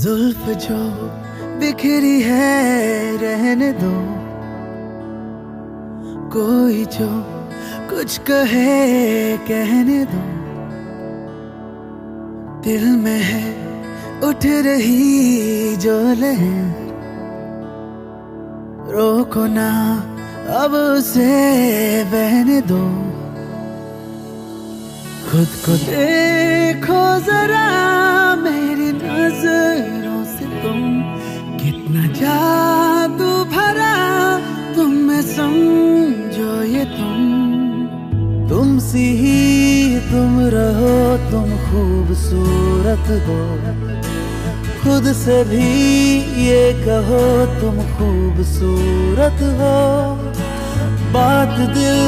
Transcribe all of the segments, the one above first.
जुल्फ जो बिखरी है रहने दो, कोई जो कुछ कहे कहने दो। दिल में है उठ रही जो लहर, रोको ना अब उसे बहने दो। खुद को देखो जरा मेरी नजरों से तुम, कितना जादू भरा तुम में समझो ये तुम सी ही तुम रहो, तुम खूबसूरत हो। खुद से भी ये कहो तुम खूबसूरत हो। बात दिल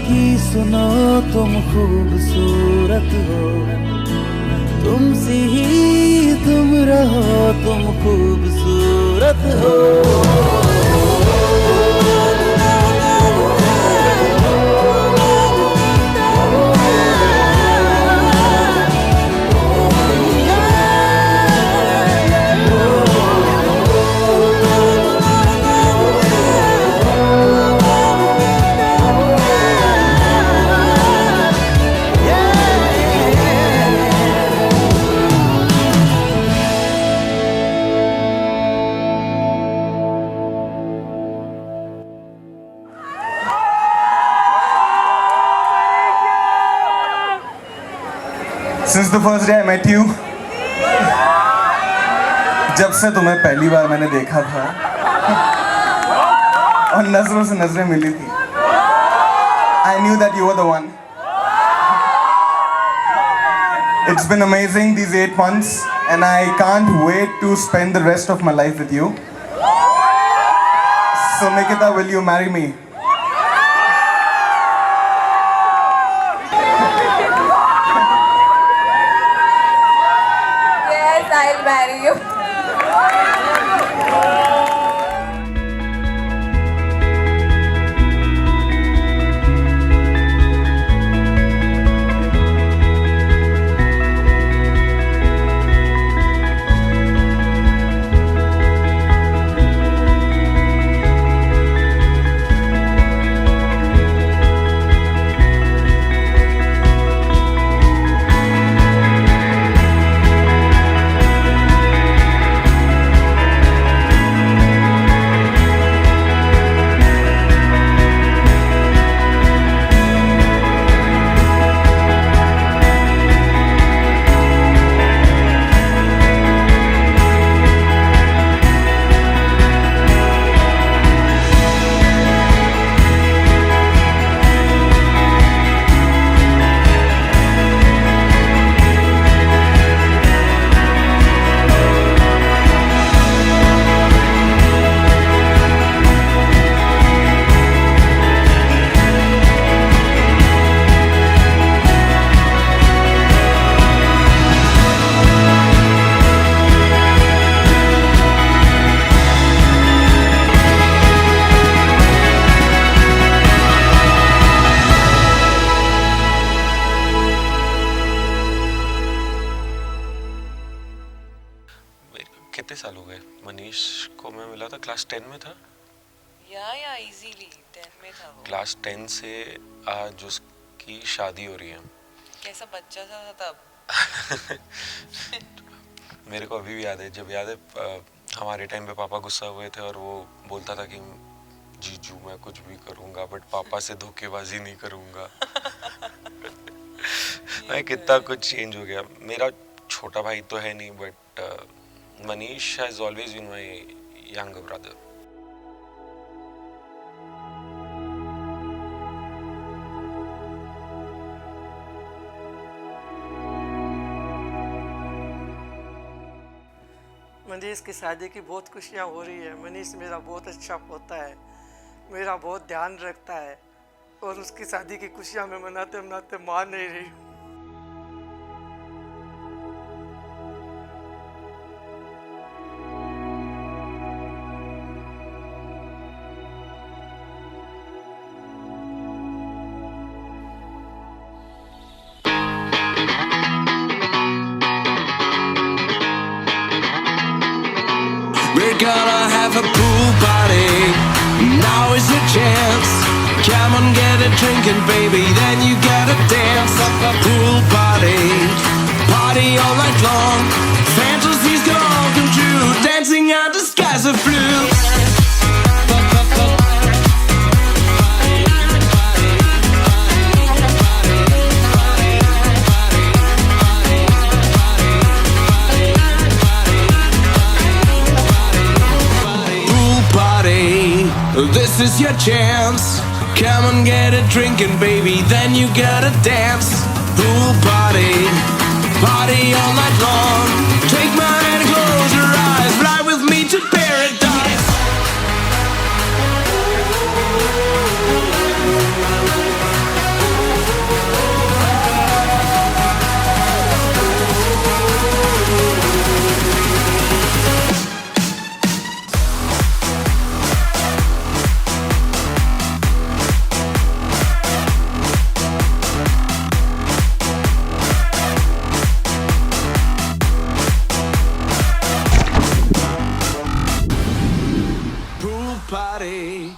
की सुनो तुम खूबसूरत हो। तुम सी ही तुम रहो, तुम खूबसूरत हो। Since the first day I met you, जब से तुम्हें पहली बार मैंने देखा था और नजरों से नजरें मिली थी, I knew that you were the one. It's been amazing these 8 months and I can't wait to spend the rest of my life with you. So Nikita, will you marry me? I'll marry you. कितने साल हो गए? मनीष को मैं मिला था class 10 में था। या इजीली 10 में था वो। क्लास 10 से आज उसकी शादी हो रही है। कैसा बच्चा था तब। मेरे को अभी भी याद है, जब याद है हमारे टाइम पे पापा गुस्सा हुए थे और वो बोलता था कि जीजू मैं कुछ भी करूँगा बट पापा से धोखेबाजी नहीं करूँगा। मैं कितना कुछ चेंज हो गया। मेरा छोटा भाई तो है नहीं but Manish has always been my younger brother. Manish की शादी की बहुत खुशियाँ हो रही है। मनीष मेरा बहुत अच्छा पोता है, मेरा बहुत ध्यान रखता है और उसकी शादी की खुशियाँ मैं मनाते मनाते मान नहीं रही हूँ। We're gonna have a pool party. Now is your chance. Come on, get a drinking, baby. Then you gotta dance. Pool party. Party all night long. Fantasies gonna come true. Dancing under skies of blue. This is your chance. Come and get a drinking, baby. Then you gotta dance. Pool party. Party all night long. Take my hand and close your eyes. Fly with me to paradise. Party.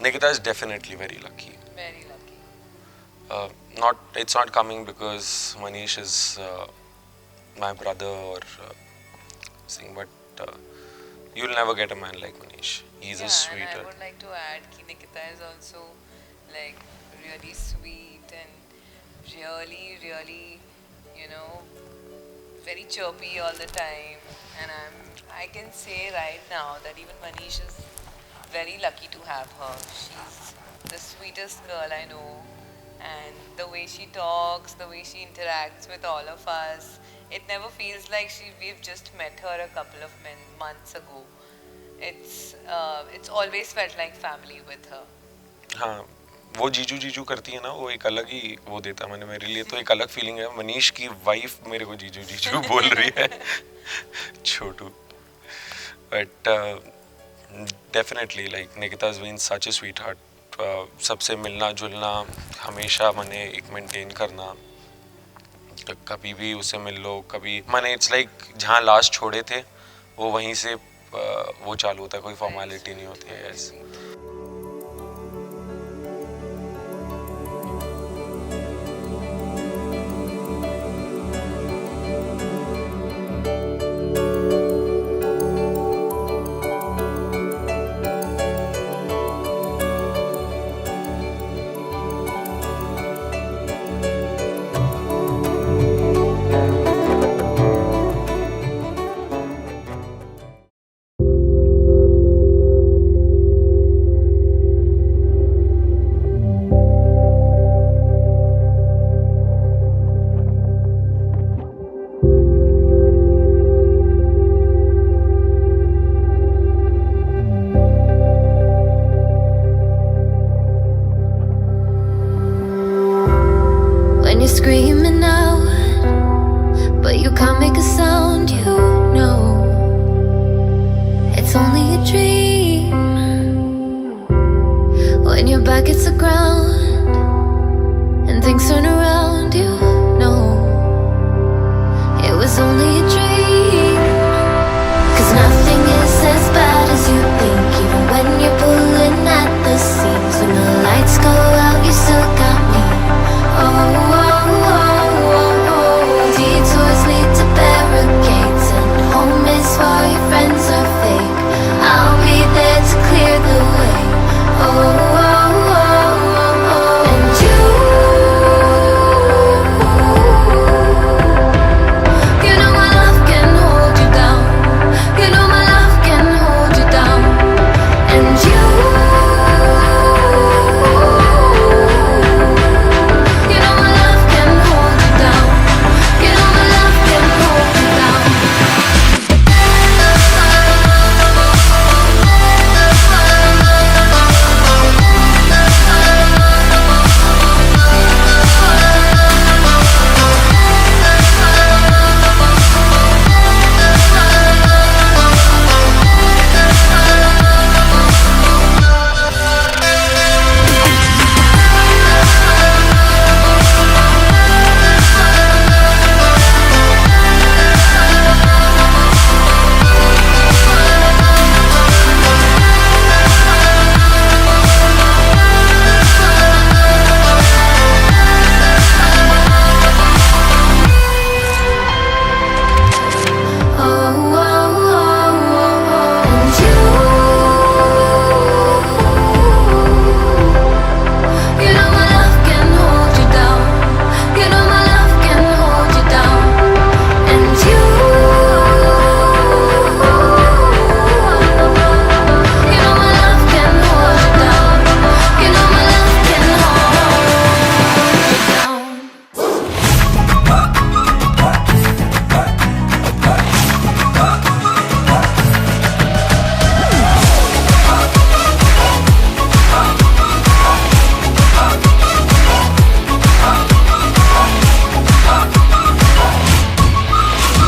Nikita is definitely very lucky. Very lucky. It's not coming because Manish is my brother or thing, but you'll never get a man like Manish. He's a And sweeter. I would like to add that Nikita is also like really sweet and really, really, you know, very chirpy all the time. And I can say right now that even Manish is very lucky to have her. She's the sweetest girl I know, and the way she talks, the way she interacts with all of us, it never feels like we've just met her a couple of months ago. It's always felt like family with her. हाँ, वो जीजू जीजू करती है ना, वो एक अलग ही वो देता है। मैंने मेरे लिए तो एक अलग फीलिंग है। मनीष की वाइफ मेरे को जीजू जीजू बोल रही है, छोटू। But definitely, like Nikita's been such a sweetheart. सबसे मिलना जुलना हमेशा मैंने एक मेंटेन करना, कभी भी उसे मिल लो, कभी मैंने इट्स लाइक जहाँ लास्ट छोड़े थे वो वहीं से वो चालू होता है, कोई फॉर्मेलिटी नहीं होती है ऐसे। things turn around you. No, it was only a dream. 'Cause nothing is as bad as you think, even when you're pulling at the seams. When the lights go out, you still got me. Oh, oh, oh, oh, oh. Detours lead to barricades, and home is for your friends are fake. I'll be there to clear the way. Oh, oh, oh, oh, oh. And you know my love can hold you down. You know my love can hold you down. And you know my love can hold you down. You know my love can hold you down.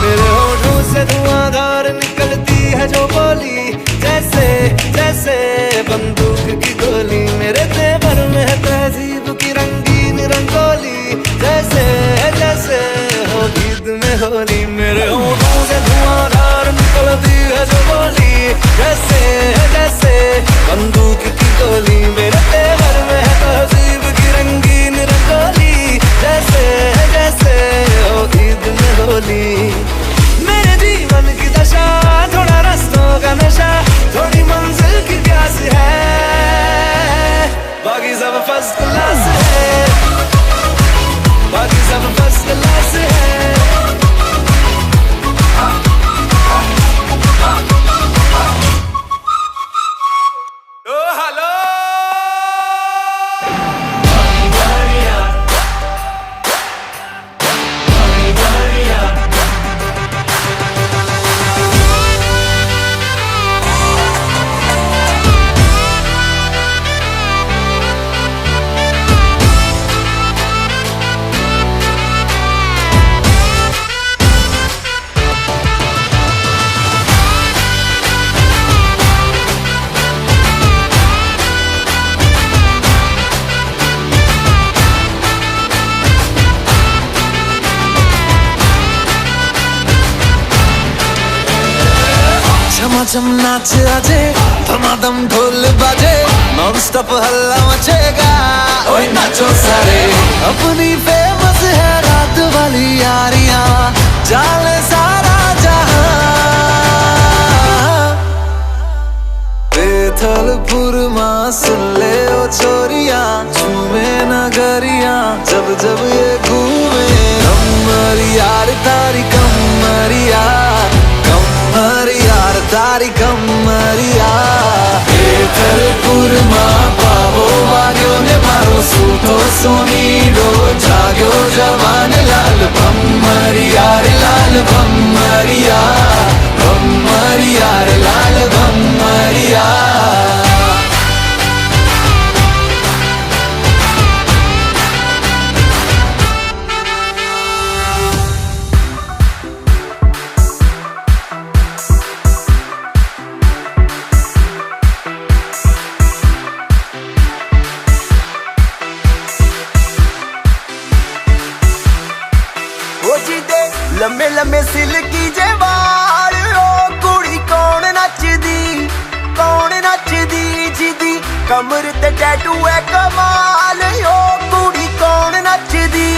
मेरे होठों से धुआंधार निकलती है जो बोली, जैसे जैसे बंदूक की गोली। मेरे तेवर में है तहजीब की रंगीन रंगोली, जैसे जैसे हो ईद में होली। मेरे होठों से धुआंधार निकलती है जो बोली, जैसे जैसे बंदूक की गोली। मेरे तेवर में है तहजीब की रंगीन रंगोली, जैसे जैसे हो ईद में होली। मेरे जीवन की दशा थोड़ा रास्तों का नशा, थोड़ी मंजिल की प्यास है, बाकी सब फर्स्ट क्लास है, बाकी सब फर्स्ट क्लास है। ओ हेलो झमाझम नाच आजे, धमाधम ढोल बाजे, नॉन स्टॉप हल्ला मचेगा। ओए नाचो सारे, अपनी फेमस है रात वाली यारियां, जाले सारा जहां। बेथलपुर मां सुन ले ओ छोरियां, झूमे नगरियां जब जब ये घूमे। कमर यार तारी कमरिया, कमर यार तारी कमरिया। बेथलपुर मां पावो वाग्यो ने मारो सूतो सोनीडो, जाग्यो जवान लाल भम्मरिया रे लाल भम्मरिया, भम्मरिया रे लाल भम्मरिया। कमर ते टैटू है कमाल ओ कुड़ी कौन नचदी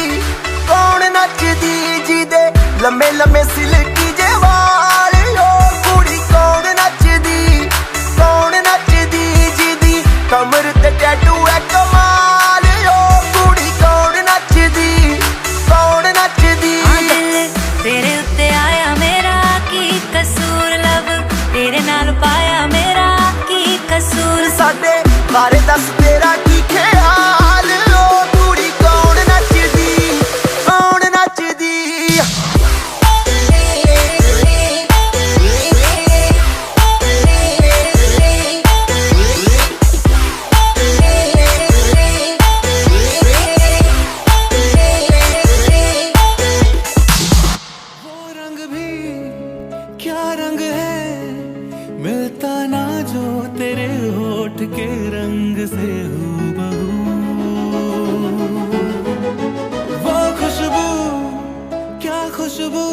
जिदे लम्मे लम्मे सिल्की जे वाल ओ कुड़ी कौन नचदी जिदी कमर ते टैटू है कमाल ओ कुड़ी कौन नचदी दिल तेरे उत्ते आया मेरा की कसूर लब तेरे नाल पाया मेरा की कसूर साडे बारे दस तेरा की ख्याल ओ कुड़ी कौन नचदी वो रंग भी क्या रंग है मिलता ना जो तेरे होठ के रंग से हूबहू वो खुशबू क्या खुशबू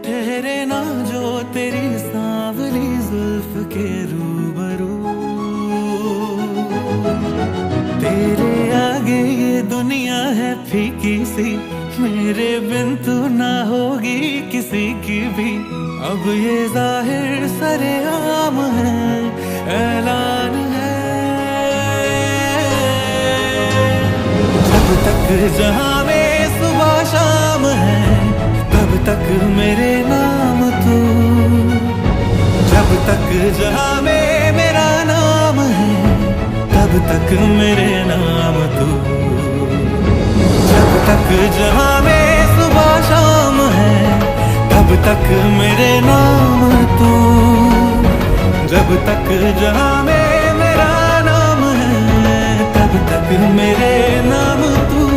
ठहरे ना जो तेरी सांवली जुल्फ के रूबरू तेरे आगे ये दुनिया है फीकी सी मेरे बिन तू ना होगी किसी की भी अब ये जाहिर सरेआम है ऐलान है जब तक जहां में सुबह शाम है तब तक मेरे नाम तू जब तक जहां में मेरा नाम है तब तक मेरे नाम तू जब तक जहां में सुबह शाम है तब तक मेरे नाम तू जब तक जहां में मेरा नाम है तब तक मेरे नाम तू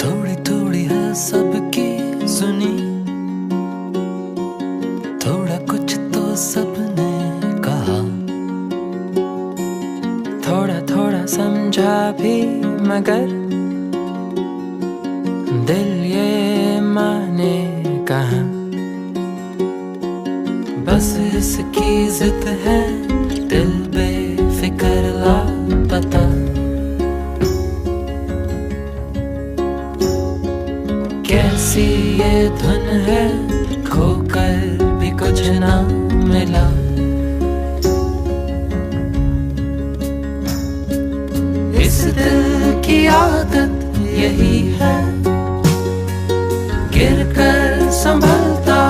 थोड़ी थोड़ी है सबकी सुनी थोड़ा कुछ तो सबने कहा थोड़ा थोड़ा समझा भी मगर दिल ये माने कहाँ बस इसकी जिद है दिल बेफिक्र लापता कैसी ये धुन है खोकर भी कुछ ना मिला इस दिल की आदत यही है गिर कर संभलता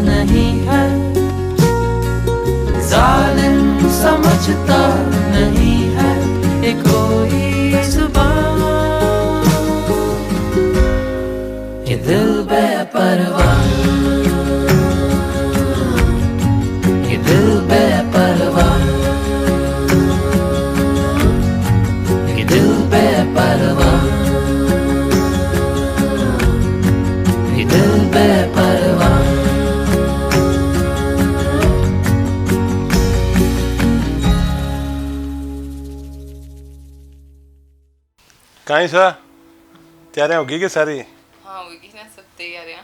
नहीं है जालिम समझता नहीं है ये कोई जुबान ये दिल बेपरवाह ये दिल बेपरवाह ये दिल बेपरवाह ये दिल बेपरवाह कहीं सा तैयारियां होगी कि सारी हाँ होगी ना सब तैयारियाँ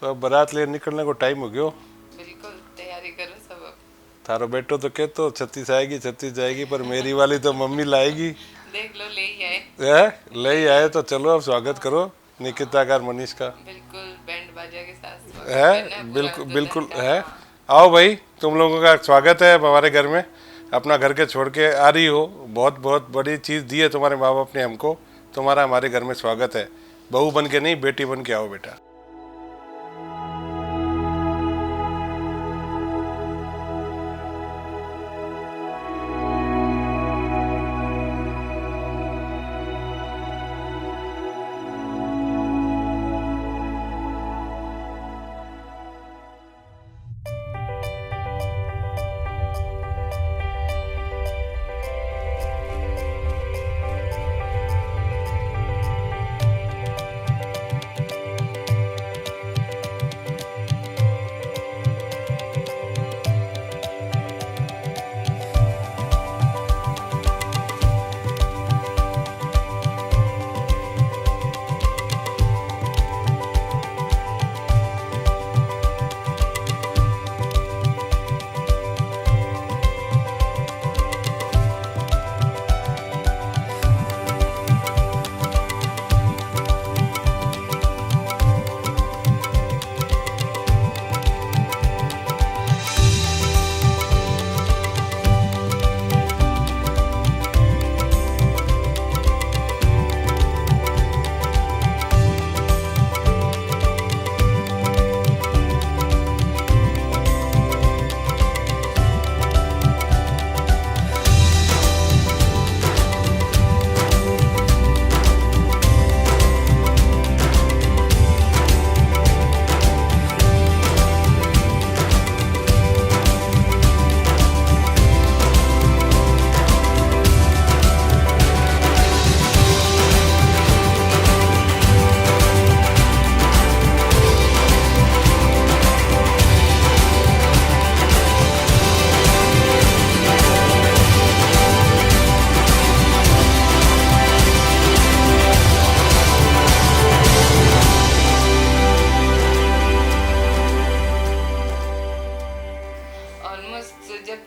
तो अब बारात ले निकलने को टाइम हो गयो बिल्कुल तैयारी करो सब अब थारो बेटो तो कहतो 36 आएगी 36 जाएगी पर मेरी वाली तो मम्मी लाएगी देख लो ले ही आए ले ही आए तो चलो अब स्वागत करो निकिता का और मनीष का बिल्कुल बैंड बाजा के साथ स्वागत है करना है, बिल्कुल पूरा बिल्कुल दुल्हन का। है आओ भाई तुम लोगों का स्वागत है हमारे घर में अपना घर के छोड़ के आ रही हो बहुत बहुत बड़ी चीज़ दी है तुम्हारे माँ बाप ने हमको तुम्हारा हमारे घर में स्वागत है बहू बन के नहीं बेटी बन के आओ बेटा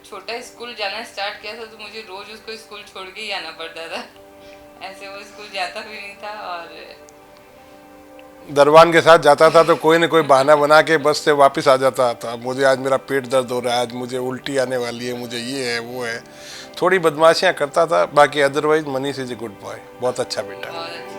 छोटा स्कूल जाना स्टार्ट किया था तो मुझे रोज उसको स्कूल छोड़ के ही आना पड़ता था। ऐसे वो स्कूल जाता भी नहीं था और दरबान के साथ जाता था तो कोई न कोई बहाना बना के बस से वापस आ जाता था। मुझे आज मेरा पेट दर्द हो रहा है, आज मुझे उल्टी आने वाली है, मुझे ये है वो है, थोड़ी बदमाशियाँ करता था। बाकी otherwise Manish is a good boy, बहुत अच्छा बेटा। बहुत अच्छा।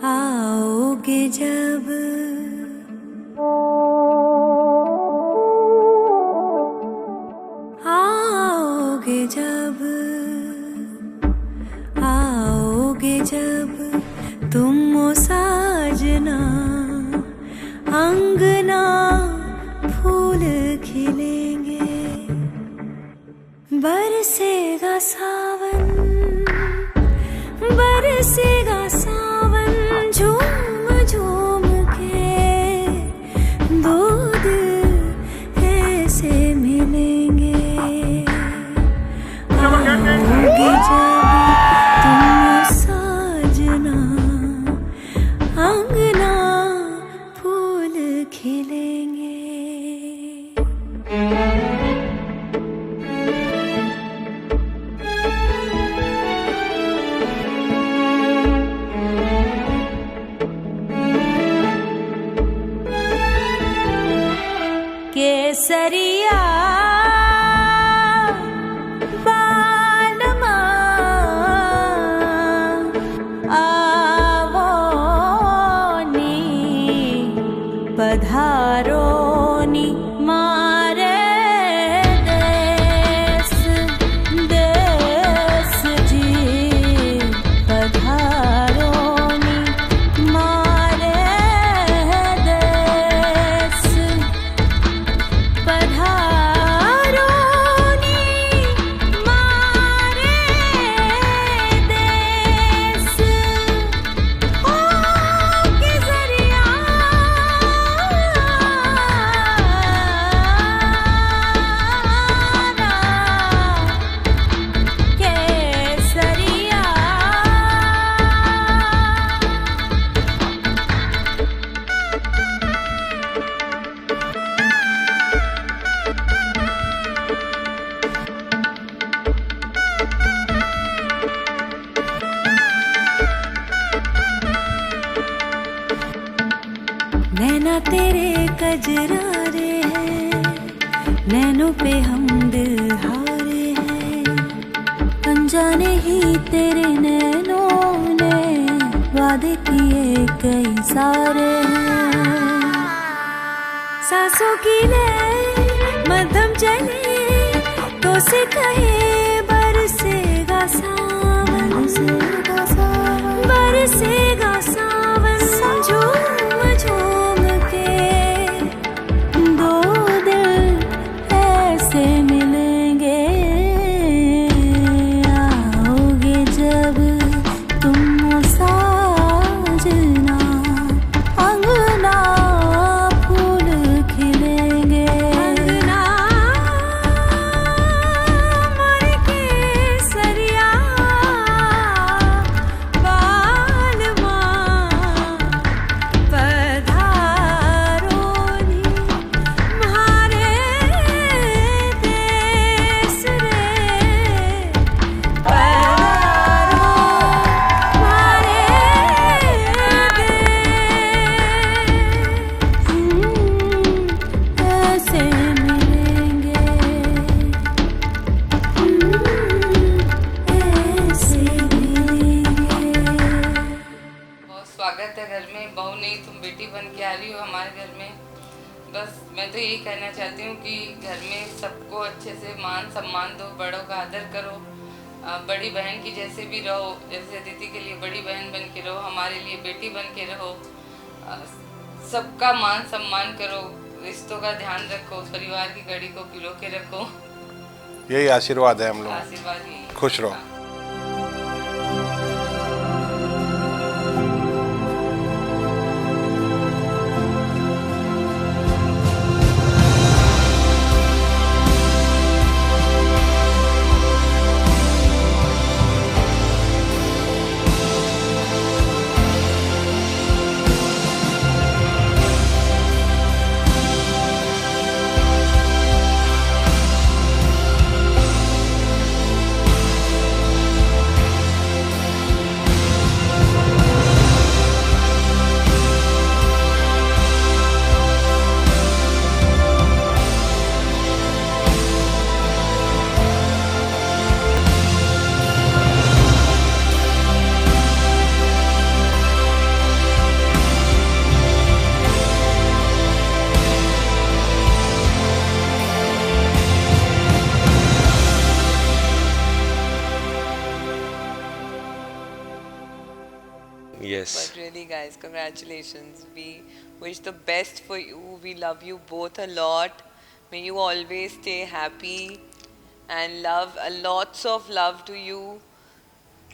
आओगे जब आओगे जब आओगे जब तुम ओ साजना अंगना फूल खिलेंगे बरसेगा सावन बरसेगा सावन झूम झूम के दो दिल ऐसे मिलेंगे आओगे जब तुम साजना अंगना फूल खिलेंगे। कजरारे हैं, नैनों पे हम दिल हारे हैं, अनजाने ही तेरे नैनों ने वादे किए कई सारे हैं। सांसों की लय मध्यम चले तो से कहे बरसेगा सावन, बरसेगा सावन, झूम झूम के दो दिल ऐसे मिलेंगे, आओगे जब तुम साजना, अंगना फूल खिलेंगे, अंगना मोर केसरिया बालमा पधारो नी म्हारे देश रे, पधारो म्हारे देश, ऐसे मिलेंगे, ऐसे मिलेंगे। बहुत स्वागत है घर में, बहू नहीं तुम बेटी बन के आ रही हो हमारे घर में। बस मैं तो यही कहना चाहती हूँ कि घर में सबको अच्छे से मान सम्मान दो, बड़ों का आदर करो, बड़ी बहन की जैसे भी रहो, जैसे अदिति के लिए बड़ी बहन बन के रहो, हमारे लिए बेटी बन के रहो, सबका मान सम्मान करो, रिश्तों का ध्यान रखो, परिवार की कड़ी को पिरो के रखो। यही आशीर्वाद है हम लोग। आशीर्वाद यही है। खुश रहो। हाँ। Yes. But really, guys, congratulations. We wish the best for you. We love you both a lot. May you always stay happy and love, lots of love to you.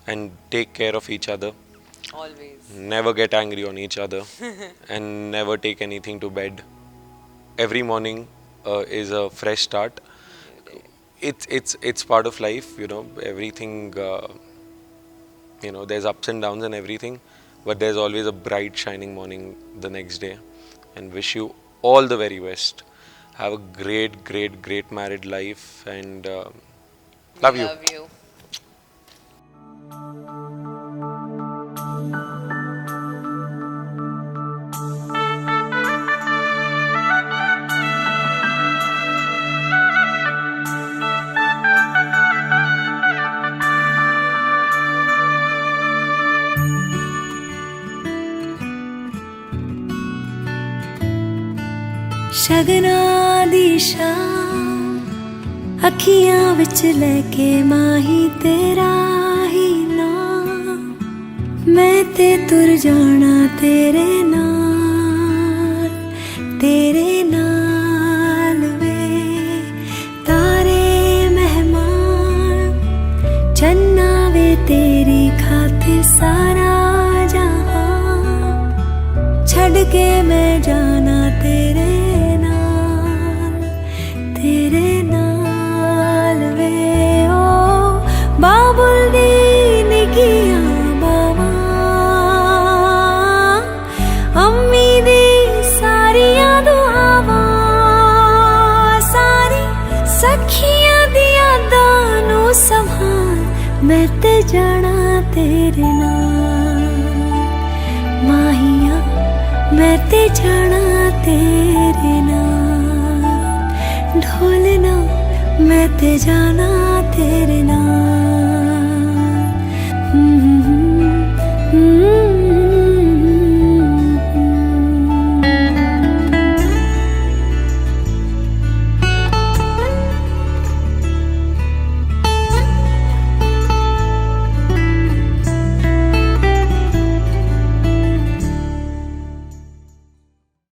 And take care of each other. Always. Never get angry on each other. And never take anything to bed. Every morning is a fresh start. It's part of life, you know. Everything, you know, there's ups and downs and everything. But there's always a bright, shining morning the next day. And wish you all the very best. Have a great, great, great married life. And love you. Love you. ਸ਼ਗਨਾਂ ਦੀ ਸ਼ਾਮ ਅੱਖੀਆਂ ਵਿੱਚ ਲੈ ਕੇ ਮਾਹੀ ਤੇਰਾ ਹੀ ਨਾਮ, ਮੈਂ ਤੇ ਤੁਰ ਜਾਣਾ ਤੇਰੇ ਨਾਲ ਵੇ, ਤਾਰੇ ਮਹਿਮਾਨ ਚੰਨਾ ਵੇ ਤੇਰੀ ਖਾਤਿਰ ਸਾਰਾ ਜਹਾਂ, ਛੱਡ ਕੇ ਮੈਂ ਜਾਣਾ ਤੇਰੇ ਨਾਲ ਵੇ। ਓ ਬਾਬੁਲ ਦੀ ਨਿੱਕੀਆਂ ਬਾਵਾਂ, ਅੰਮੀ ਦੀ ਸਾਰੀਆਂ ਦੁਆਵਾਂ, ਸਾਰੀ ਸਖੀਆਂ ਦੀ ਯਾਦਾਂ ਨੂੰ ਸੰਭਾਲ, ਮੈਂ ਤੇ ਜਾਣਾ ਤੇਰੇ ਨਾਲ, ਮਾਹੀਆ ਮੈਂ ਤੇ ਜਾਣਾ ਤੇਰੇ मैं ते जाना तेरे नाल